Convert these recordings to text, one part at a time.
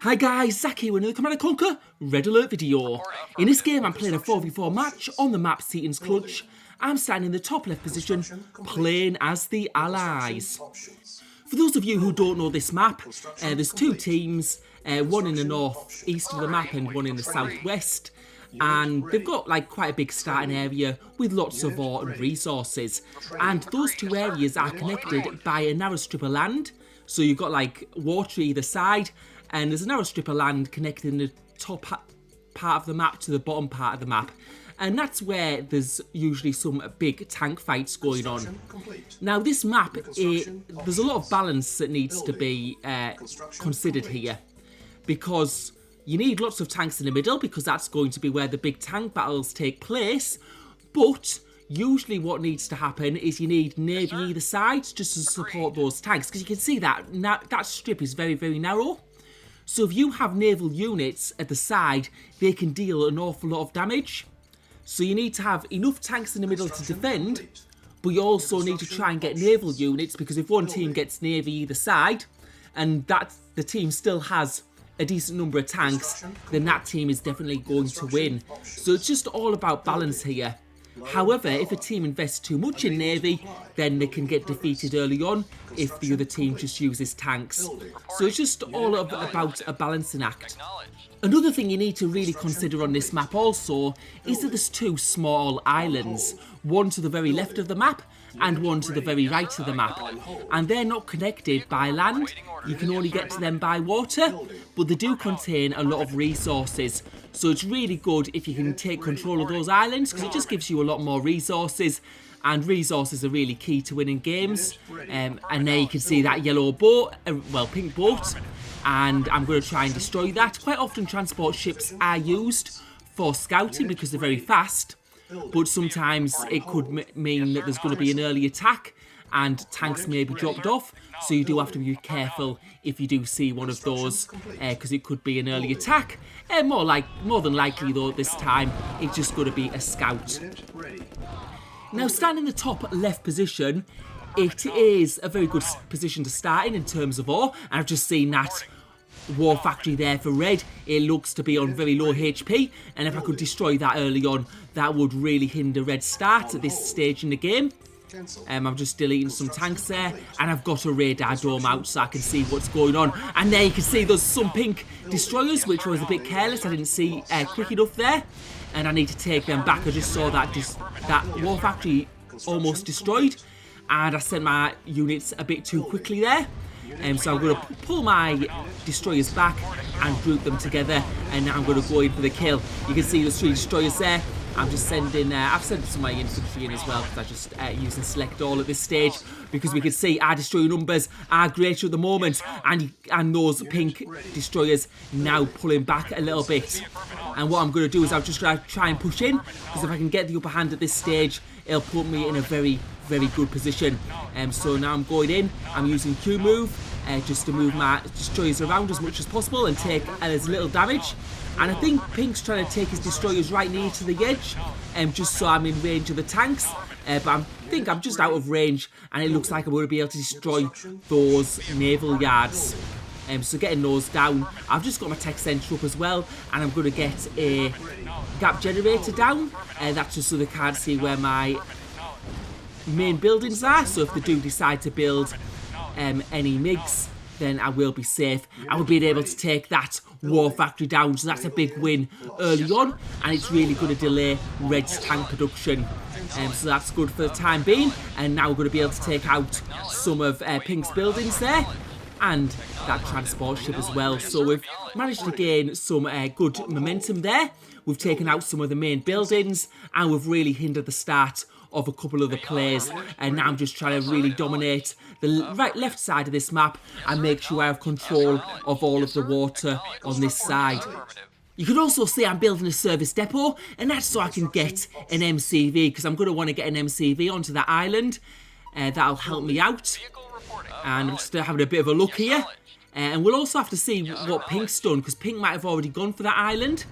Hi guys, Zach here with another Command & Conquer Red Alert video. In this game I'm playing a 4v4 match on the map Seaton's Clutch. I'm standing in the top left position, playing as the Allies. For those of you who don't know this map, there's two teams, one in the north east of the map and one in the southwest. And they've got like quite a big starting area with lots of ore and resources. And those two areas are connected by a narrow strip of land. So you've got like water either side, and there's a narrow strip of land connecting the top part of the map to the bottom part of the map. And that's where there's usually some big tank fights going on. Now this map, there's a lot of balance that needs to be considered here. Because you need lots of tanks in the middle, because that's going to be where the big tank battles take place. But usually what needs to happen is you need navy either side just to support those tanks. Because you can see that that strip is very, very narrow. So if you have naval units at the side, they can deal an awful lot of damage. So you need to have enough tanks in the middle to defend, but you also need to try and get naval units, because if one team gets navy either side, and the team still has a decent number of tanks, then that team is definitely going to win. So it's just all about balance here. However, if a team invests too much in navy, then they can get defeated early on if the other team just uses tanks. So it's just all about a balancing act. Another thing you need to really consider on this map also is that there's two small islands, one to the very left of the map and one to the very right of the map, and they're not connected by land. You can only get to them by water, but they do contain a lot of resources. So it's really good if you can take control of those islands, because it just gives you a lot more resources, and resources are really key to winning games. And there you can see that yellow boat, pink boat, and I'm going to try and destroy that. Quite often transport ships are used for scouting because they're very fast, but sometimes it could mean that there's going to be an early attack and tanks may be dropped off, so you do have to be careful if you do see one of those, because it could be an early attack. More than likely though this time it's just going to be a scout. Now standing in the top left position, it is a very good position to start in terms of ore, and I've just seen that war factory there for red. It looks to be on very low HP, and if I could destroy that early on, that would really hinder red's start at this stage in the game. I'm just deleting some tanks there, and I've got a radar dome out so I can see what's going on. And there you can see there's some pink destroyers, which I was a bit careless. I didn't see quick enough there, and I need to take them back. I just saw that war factory almost destroyed, and I sent my units a bit too quickly there. So I'm going to pull my destroyers back and group them together, and now I'm going to go in for the kill. You can see there's 3 destroyers there. I'm just sending, I've sent some of my infantry in as well, because I just using select all at this stage, because we can see our destroyer numbers are greater at the moment, and those pink destroyers now pulling back a little bit. And what I'm going to do is I'm just going to try and push in, because if I can get the upper hand at this stage, it'll put me in a very, very good position. So now I'm going in, I'm using Q move, just to move my destroyers around as much as possible and take as little damage. And I think Pink's trying to take his destroyers right near to the edge, just so I'm in range of the tanks. But I think I'm just out of range, and it looks like I'm going to be able to destroy those naval yards. So getting those down, I've just got my tech centre up as well, and I'm going to get a gap generator down. That's just so they can't see where my main buildings are. So if they do decide to build any MiGs, then I will be safe. I will be able to take that war factory down, so that's a big win early on, and it's really going to delay red's tank production. So that's good for the time being, and now we're going to be able to take out some of Pink's buildings there, and that transport ship as well. So we've managed to gain some good momentum there. We've taken out some of the main buildings, and we've really hindered the start of a couple of the players, and now I'm just trying to really dominate the left side of this map and make sure I have control of all of the water on this side. You can also see I'm building a service depot, and that's so I can get an MCV, because I'm going to want to get an MCV onto that island. That'll help me out. And I'm just having a bit of a look here. And we'll also have to see what Pink's done, because Pink might have already gone for that island.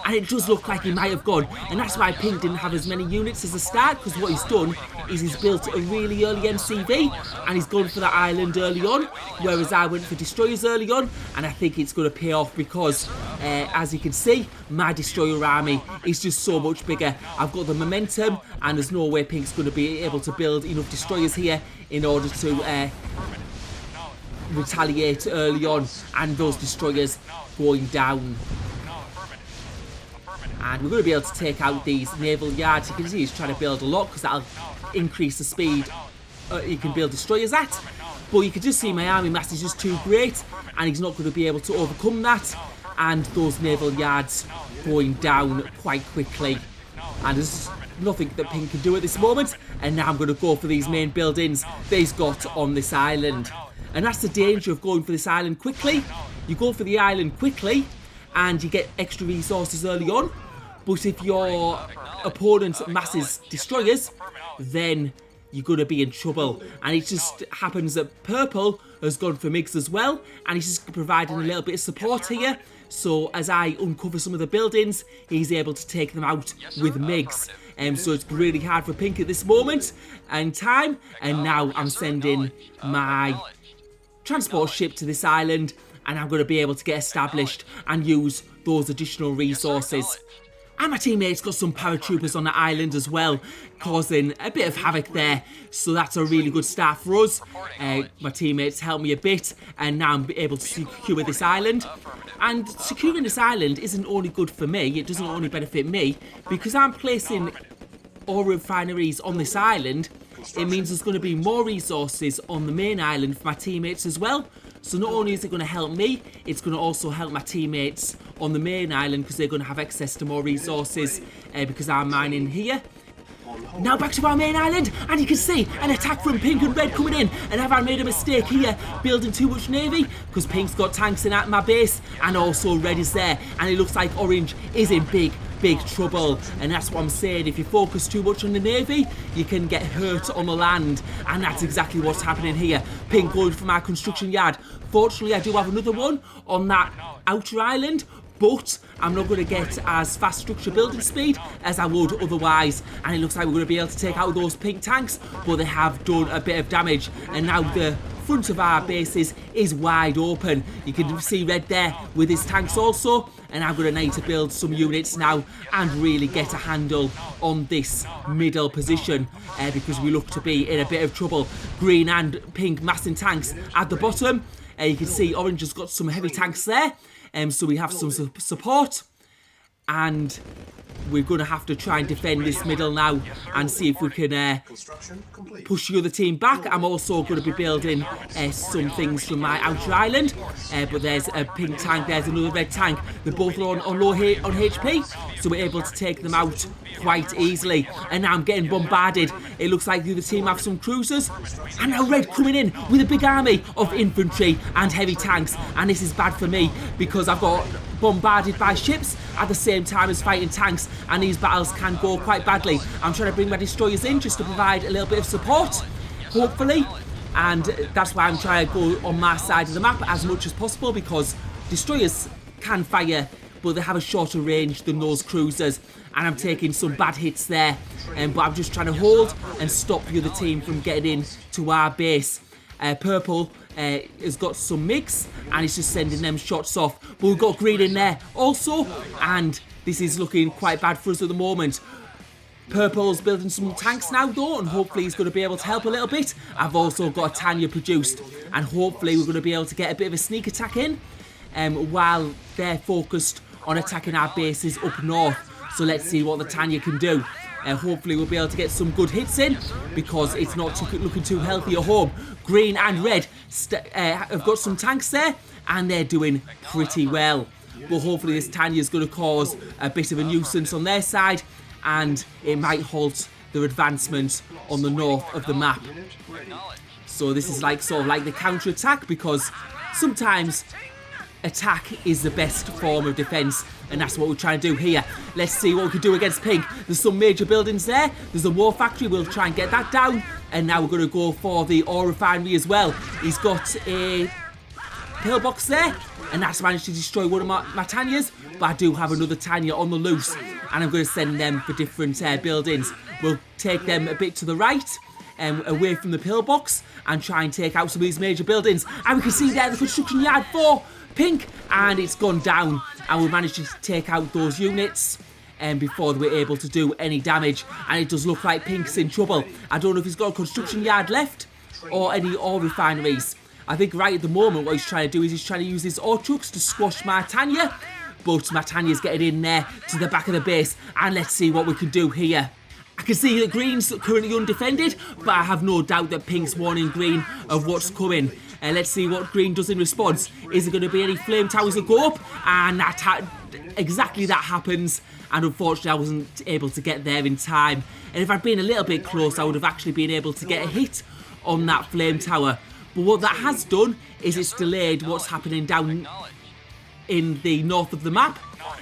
And it does look like he might have gone, and that's why Pink didn't have as many units as the start, because what he's done is he's built a really early MCV, and he's gone for that island early on, whereas I went for destroyers early on, and I think it's going to pay off because, as you can see, my destroyer army is just so much bigger. I've got the momentum, and there's no way Pink's going to be able to build enough destroyers here in order to retaliate early on, and those destroyers going down. And we're going to be able to take out these naval yards. You can see he's trying to build a lot because that'll increase the speed he can build destroyers at. But you can just see my army mass is just too great, and he's not going to be able to overcome that. And those naval yards going down quite quickly. And there's nothing that Pink can do at this moment. And now I'm going to go for these main buildings that he's got on this island. And that's the danger of going for this island quickly. You go for the island quickly, and you get extra resources early on. But if your opponent masses destroyers, then you're going to be in trouble. And it just happens that Purple has gone for MiGs as well, and he's just providing a little bit of support here. So as I uncover some of the buildings, he's able to take them out with MiGs. So it's really hard for Pink at this moment in time. And now I'm sending my transport ship to this island, and I'm going to be able to get established and use those additional resources. And my teammates got some paratroopers on the island as well, causing a bit of havoc there. So that's a really good start for us. My teammates helped me a bit, and now I'm able to secure this island. And securing this island isn't only good for me, it doesn't only benefit me, because I'm placing ore refineries on this island. It means there's going to be more resources on the main island for my teammates as well. So not only is it going to help me, it's going to also help my teammates on the main island, because they're going to have access to more resources because I'm mining here. Now back to our main island, and you can see an attack from Pink and Red coming in. And have I made a mistake here building too much navy? Because Pink's got tanks in at my base, and also Red is there, and it looks like Orange is in big trouble. And that's what I'm saying, if you focus too much on the navy, you can get hurt on the land, and that's exactly what's happening here. Pink going for my construction yard. Fortunately, I do have another one on that outer island, but I'm not going to get as fast structure building speed as I would otherwise. And it looks like we're going to be able to take out those Pink tanks, but they have done a bit of damage. And now the front of our bases is wide open. You can see Red there with his tanks also. And I'm going to need to build some units now and really get a handle on this middle position because we look to be in a bit of trouble. Green and Pink massing tanks at the bottom. You can see Orange has got some heavy tanks there. So we have some support, and we're going to have to try and defend this middle now and see if we can push the other team back. I'm also going to be building some things from my outer island, but there's a Pink tank, there's another Red tank. They're both on low on HP, so we're able to take them out quite easily. And now I'm getting bombarded. It looks like the other team have some cruisers, and now Red coming in with a big army of infantry and heavy tanks. And this is bad for me because I've got bombarded by ships at the same time as fighting tanks, and these battles can go quite badly. I'm trying to bring my destroyers in just to provide a little bit of support, hopefully, and that's why I'm trying to go on my side of the map as much as possible, because destroyers can fire, but they have a shorter range than those cruisers, and I'm taking some bad hits there, but I'm just trying to hold and stop the other team from getting in to our base. Purple has got some MiGs, and he's just sending them shots off. But we've got Green in there also, and this is looking quite bad for us at the moment. Purple's building some tanks now though, and hopefully he's going to be able to help a little bit. I've also got a Tanya produced, and hopefully we're going to be able to get a bit of a sneak attack in while they're focused on attacking our bases up north. So let's see what the Tanya can do. Hopefully we'll be able to get some good hits in, because it's not looking too healthy at home. Green and Red have got some tanks there, and they're doing pretty well. But hopefully this Tanya is going to cause a bit of a nuisance on their side, and it might halt their advancement on the north of the map. So this is like sort of like the counterattack, because sometimes attack is the best form of defence, and that's what we're trying to do here. Let's see what we can do against Pink. There's some major buildings there. There's a war factory. We'll try and get that down. And now we're going to go for the ore refinery as well. He's got a pillbox there, and that's managed to destroy one of my Tanyas, but I do have another Tanya on the loose, and I'm going to send them for different buildings. We'll take them a bit to the right, away from the pillbox, and try and take out some of these major buildings. And we can see there the construction yard for pink, and it's gone down, and we managed to take out those units before they were able to do any damage, and it does look like pink's in trouble. I don't know if he's got a construction yard left or any ore refineries. I think right at the moment what he's trying to do is he's trying to use his ore trucks to squash my Tanya, but my Tanya's getting in there to the back of the base, and let's see what we can do here. I can see that green's currently undefended, but I have no doubt that pink's warning green of what's coming. Let's see what green does in response. Is there going to be any flame towers that go up? And exactly that happens. And unfortunately, I wasn't able to get there in time. And if I'd been a little bit close, I would have actually been able to get a hit on that flame tower. But what that has done is it's delayed what's happening down in the north of the map.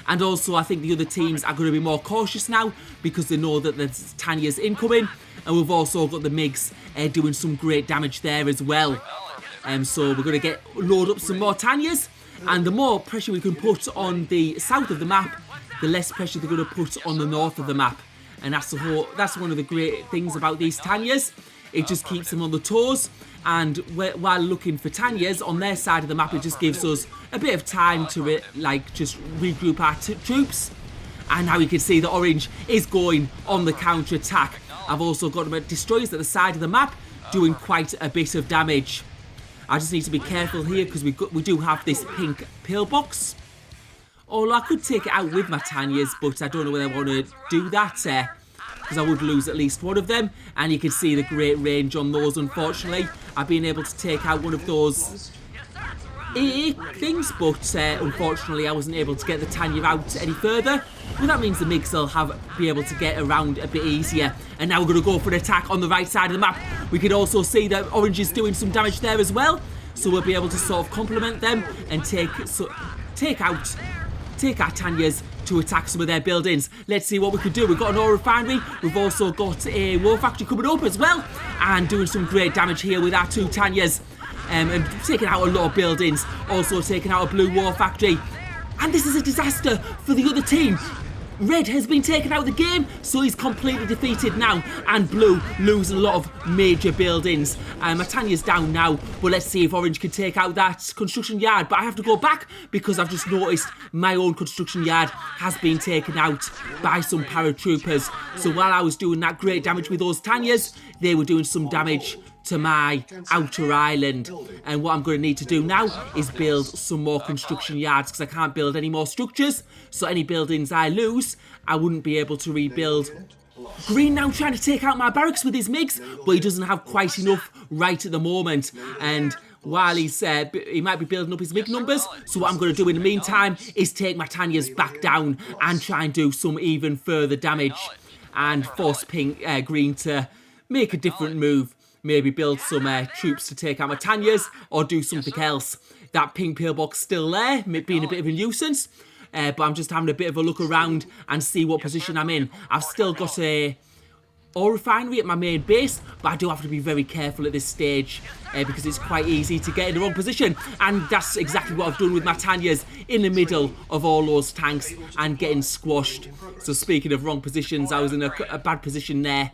And also, I think the other teams are going to be more cautious now because they know that there's Tanya's incoming. And we've also got the MiGs doing some great damage there as well. So we're going to load up some more Tanyas. And the more pressure we can put on the south of the map, the less pressure they're going to put on the north of the map. And that's one of the great things about these Tanyas. It just keeps them on the toes. And while looking for Tanyas on their side of the map, it just gives us a bit of time to just regroup our troops. And now you can see the orange is going on the counter-attack. I've also got destroyers at the side of the map doing quite a bit of damage. I just need to be careful here because we do have this pink pillbox. Although I could take it out with my Tanyas, but I don't know whether I want to do that because I would lose at least one of them. And you can see the great range on those, unfortunately. I've been able to take out one of those things, but unfortunately I wasn't able to get the Tanya out any further. Well, that means the MiGs will be able to get around a bit easier. And now we're going to go for an attack on the right side of the map. We can also see that orange is doing some damage there as well. So we'll be able to sort of complement them and take our Tanyas to attack some of their buildings. Let's see what we can do. We've got an ore refinery. We've also got a war factory coming up as well. And doing some great damage here with our two Tanyas. And taking out a lot of buildings. Also taking out a blue war factory. And this is a disaster for the other team. Red has been taken out of the game, so he's completely defeated now. And blue losing a lot of major buildings. My Tanya's down now, but let's see if orange can take out that construction yard. But I have to go back because I've just noticed my own construction yard has been taken out by some paratroopers. So while I was doing that great damage with those Tanyas, they were doing some damage to my outer island. And what I'm going to need to do now is build some more construction yards because I can't build any more structures. So any buildings I lose, I wouldn't be able to rebuild. Green now trying to take out my barracks with his MiGs, but he doesn't have quite enough right at the moment. And while he might be building up his MiG numbers, so what I'm going to do in the meantime is take my Tanyas back down and try and do some even further damage and force green to make a different move. Maybe build some troops to take out my Tanyas or do something else. That pink pillbox still there, being a bit of a nuisance. But I'm just having a bit of a look around and see what position I'm in. I've still got a ore refinery at my main base, but I do have to be very careful at this stage because it's quite easy to get in the wrong position. And that's exactly what I've done with my Tanyas, in the middle of all those tanks and getting squashed. So speaking of wrong positions, I was in a bad position there.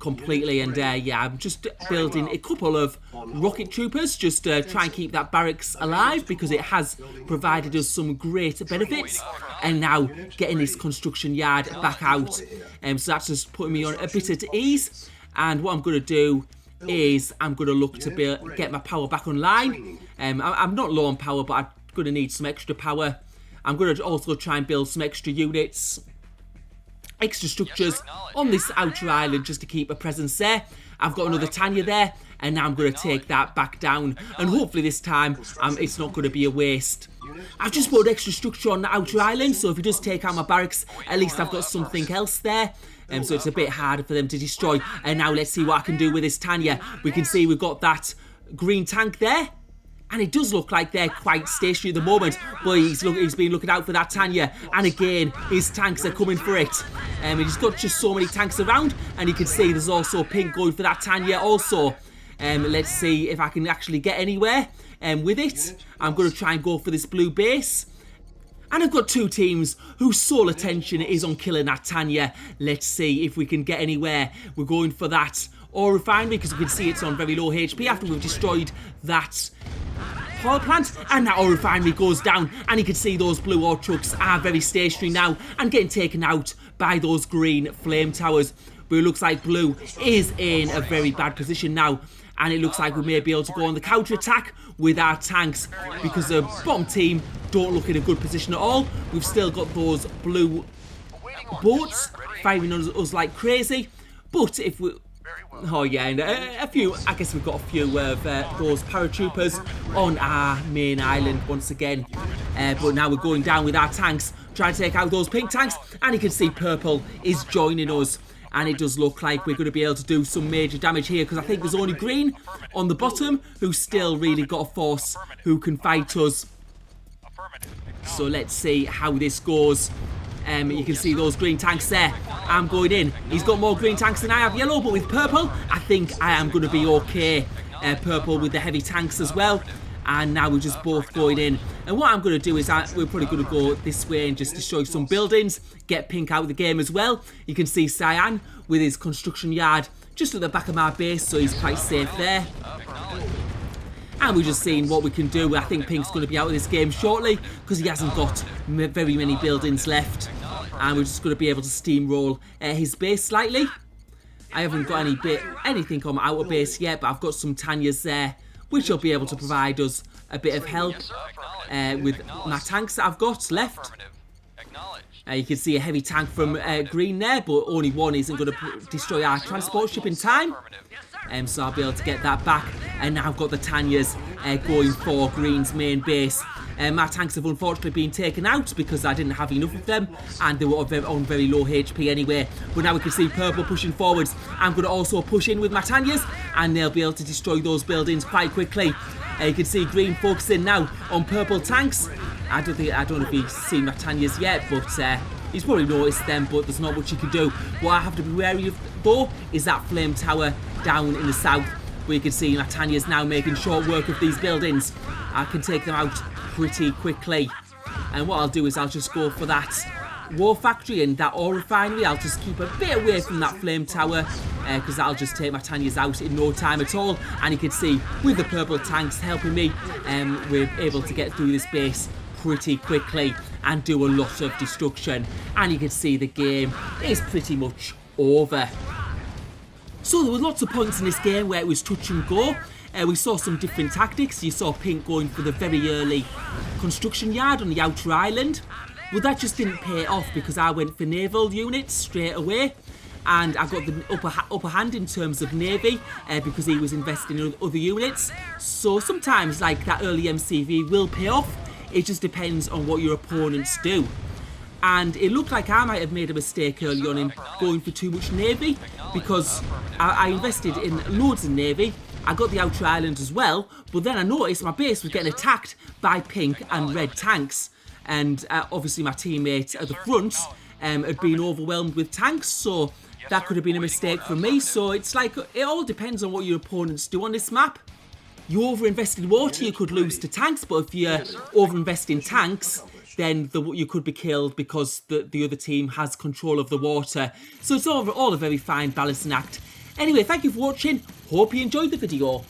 Completely, and yeah, I'm just building a couple of rocket troopers just to try and keep that barracks alive because it has provided us some great benefits. And now getting this construction yard back out, so that's just putting me on a bit at ease. And what I'm going to do is I'm going to look to get my power back online. I'm not low on power, but I'm going to need some extra power. I'm going to also try and build some extra units, extra structures on this outer island just to keep a presence there. I've got another Tanya there, and now I'm going to take that back down, and hopefully this time it's not going to be a waste. I've just put an extra structure on the outer island, so if he does take out my barracks, at least I've got something else there. So it's a bit harder for them to destroy. And now let's see what I can do with this Tanya. We can see we've got that green tank there. And it does look like they're quite stationary at the moment, but he's been looking out for that Tanya. And again, his tanks are coming for it. He's got just so many tanks around, and you can see there's also pink going for that Tanya also. Let's see if I can actually get anywhere. with it. I'm going to try and go for this blue base. And I've got two teams whose sole attention is on killing that Tanya. Let's see if we can get anywhere. We're going for that ore refinery because we can see it's on very low HP after we've destroyed that power plant. And that ore refinery goes down, and you can see those blue ore trucks are very stationary now and getting taken out by those green flame towers. But it looks like blue is in a very bad position now. And it looks like we may be able to go on the counterattack with our tanks because the bottom team don't look in a good position at all. We've still got those blue boats firing on us like crazy. But if we... Oh yeah, and a few... I guess we've got a few of those paratroopers on our main island once again. But now we're going down with our tanks, trying to take out those pink tanks. And you can see purple is joining us. And it does look like we're going to be able to do some major damage here because I think there's only green on the bottom who's still really got a force who can fight us. So let's see how this goes. You can see those green tanks there. I'm going in. He's got more green tanks than I have yellow, but with purple, I think I am going to be okay. Purple with the heavy tanks as well. And now we're just both going in. And what I'm going to do is we're probably going to go this way and just destroy some buildings. Get pink out of the game as well. You can see Cyan with his construction yard just at the back of my base, so he's quite safe there. And we're just seeing what we can do. I think pink's going to be out of this game shortly because he hasn't got very many buildings left. And we're just going to be able to steamroll his base slightly. I haven't got anything on my outer base yet, but I've got some Tanyas there, which will be able to provide us a bit of help with my tanks that I've got left. You can see a heavy tank from green there, but only one isn't going to destroy our transport ship in time. So I'll be able to get that back. And now I've got the Tanyas going for green's main base. My tanks have unfortunately been taken out because I didn't have enough of them, and they were on very low HP anyway. But now we can see purple pushing forwards. I'm going to also push in with my Tanyas, and they'll be able to destroy those buildings quite quickly. You can see green focusing now on purple tanks. I don't know if he's seen my Tanyas yet, but he's probably noticed them, but there's not much he can do. What I have to be wary of though is that flame tower down in the south, where you can see my Tanyas now making short work of these buildings. I can take them out pretty quickly. And what I'll do is I'll just go for that war factory and that ore refinery. I'll just keep a bit away from that flame tower because that'll just take my Tanyas out in no time at all. And you can see with the purple tanks helping me, we're able to get through this base pretty quickly and do a lot of destruction. And you can see the game is pretty much over. So there were lots of points in this game where it was touch and go. We saw some different tactics. You saw pink going for the very early construction yard on the outer island. Well, that just didn't pay off because I went for naval units straight away. And I got the upper hand in terms of navy because he was investing in other units. So sometimes like that early MCV will pay off. It just depends on what your opponents do. And it looked like I might have made a mistake early on in going for too much navy because I invested in loads of navy. I got the outer island as well, but then I noticed my base was getting attacked by pink and red tanks. And obviously my teammates at the front had been overwhelmed with tanks, so that could have been a mistake from me. So it's like, it all depends on what your opponents do on this map. You overinvest in water, you could lose to tanks, but if you overinvest in tanks, then you could be killed because the other team has control of the water. So it's all a very fine balancing act. Anyway, thank you for watching. Hope you enjoyed the video.